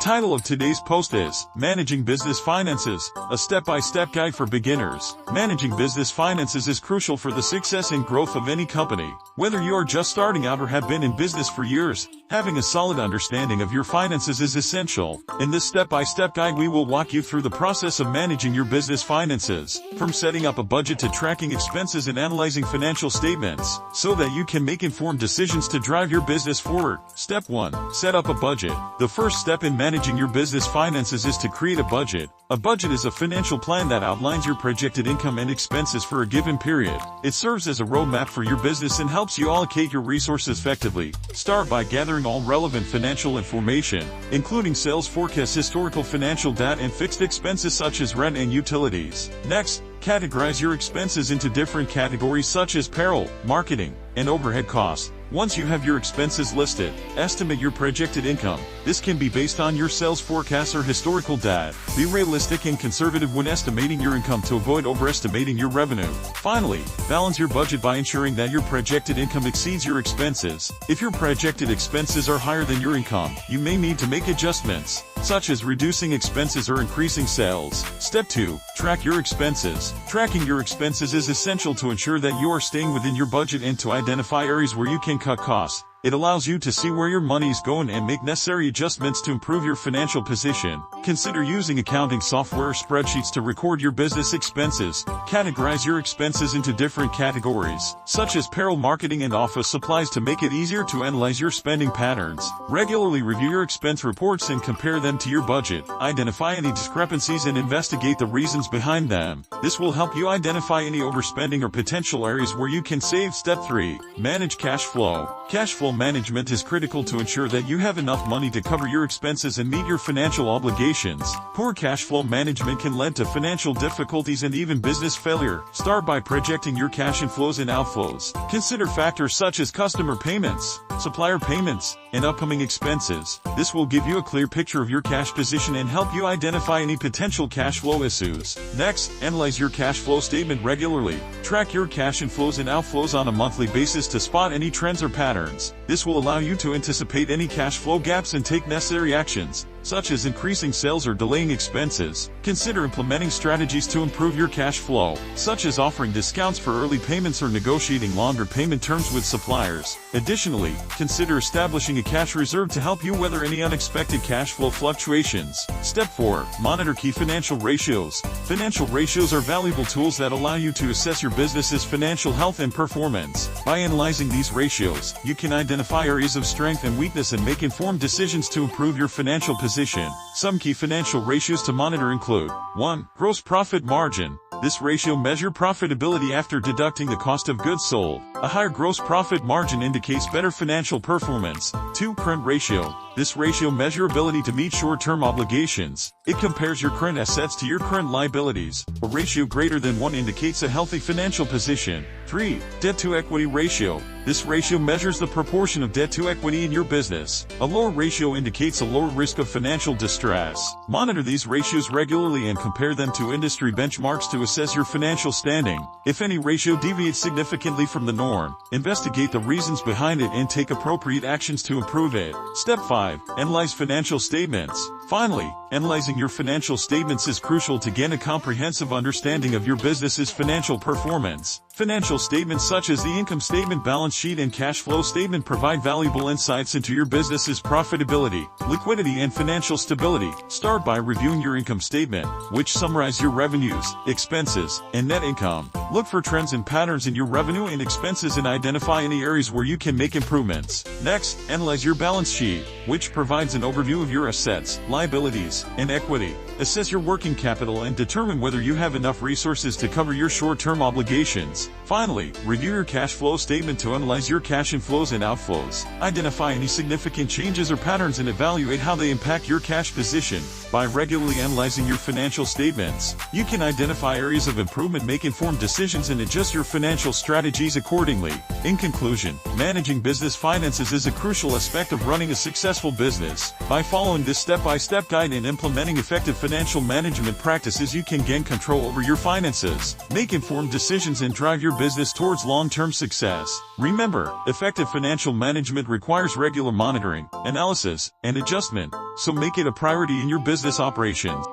title of today's post is Managing Business Finances, a step-by-step guide for beginners. Managing business finances is crucial for the success and growth of any company. Whether you are just starting out or have been in business for years, having a solid understanding of your finances is essential. In this step-by-step guide, we will walk you through the process of managing your business finances, from setting up a budget to tracking expenses and analyzing financial statements, so that you can make informed decisions to drive your business forward. Step 1. Set up a budget. The first step in managing your business finances is to create a budget. A budget is a financial plan that outlines your projected income and expenses for a given period. It serves as a roadmap for your business and helps you allocate your resources effectively. Start by gathering all relevant financial information, including sales forecasts, historical financial data, and fixed expenses such as rent and utilities. Next, categorize your expenses into different categories such as payroll, marketing, and overhead costs. Once you have your expenses listed, estimate your projected income. This can be based on your sales forecasts or historical data. Be realistic and conservative when estimating your income to avoid overestimating your revenue. Finally, balance your budget by ensuring that your projected income exceeds your expenses. If your projected expenses are higher than your income, you may need to make adjustments, such as reducing expenses or increasing sales. Step 2. Track your expenses. Tracking your expenses is essential to ensure that you are staying within your budget and to identify areas where you can cut costs. It allows you to see where your money is going and make necessary adjustments to improve your financial position. Consider using accounting software or spreadsheets to record your business expenses. Categorize your expenses into different categories, such as payroll, marketing, and office supplies to make it easier to analyze your spending patterns. Regularly review your expense reports and compare them to your budget. Identify any discrepancies and investigate the reasons behind them. This will help you identify any overspending or potential areas where you can save. Step 3. Manage cash flow. Cash flow management is critical to ensure that you have enough money to cover your expenses and meet your financial obligations. Poor cash flow management can lead to financial difficulties and even business failure. Start by projecting your cash inflows and outflows. Consider factors such as customer payments, supplier payments, and upcoming expenses. This will give you a clear picture of your cash position and help you identify any potential cash flow issues. Next, analyze your cash flow statement regularly. Track your cash inflows and outflows on a monthly basis to spot any trends or patterns. This will allow you to anticipate any cash flow gaps and take necessary actions, such as increasing sales or delaying expenses. Consider implementing strategies to improve your cash flow, such as offering discounts for early payments or negotiating longer payment terms with suppliers. Additionally, consider establishing a cash reserve to help you weather any unexpected cash flow fluctuations. Step 4. Monitor key financial ratios. Financial ratios are valuable tools that allow you to assess your business's financial health and performance. By analyzing these ratios, you can identify areas of strength and weakness and make informed decisions to improve your financial position. Some key financial ratios to monitor include 1. Gross profit margin. This ratio measures profitability after deducting the cost of goods sold. A higher gross profit margin indicates better financial performance. 2. Current ratio. This ratio measures ability to meet short-term obligations. It compares your current assets to your current liabilities. A ratio greater than 1 indicates a healthy financial position. 3. Debt-to-equity ratio. This ratio measures the proportion of debt to equity in your business. A lower ratio indicates a lower risk of financial distress. Monitor these ratios regularly and compare them to industry benchmarks to assess your financial standing. If any ratio deviates significantly from the norm, investigate the reasons behind it and take appropriate actions to improve it. Step 5. Analyze financial statements. Finally, analyzing your financial statements is crucial to gain a comprehensive understanding of your business's financial performance. Financial statements such as the income statement, balance sheet, and cash flow statement provide valuable insights into your business's profitability, liquidity, and financial stability. Start by reviewing your income statement, which summarizes your revenues, expenses, and net income. Look for trends and patterns in your revenue and expenses and identify any areas where you can make improvements. Next, analyze your balance sheet, which provides an overview of your assets, liabilities, and equity. Assess your working capital and determine whether you have enough resources to cover your short-term obligations. Finally, review your cash flow statement to analyze your cash inflows and outflows. Identify any significant changes or patterns and evaluate how they impact your cash position. By regularly analyzing your financial statements, you can identify areas of improvement, make informed decisions, and adjust your financial strategies accordingly. In conclusion, managing business finances is a crucial aspect of running a successful business. By following this step-by-step guide and implementing effective financial management practices, you can gain control over your finances, make informed decisions, and drive your business towards long-term success. Remember, effective financial management requires regular monitoring, analysis, and adjustment. so make it a priority in your business operations.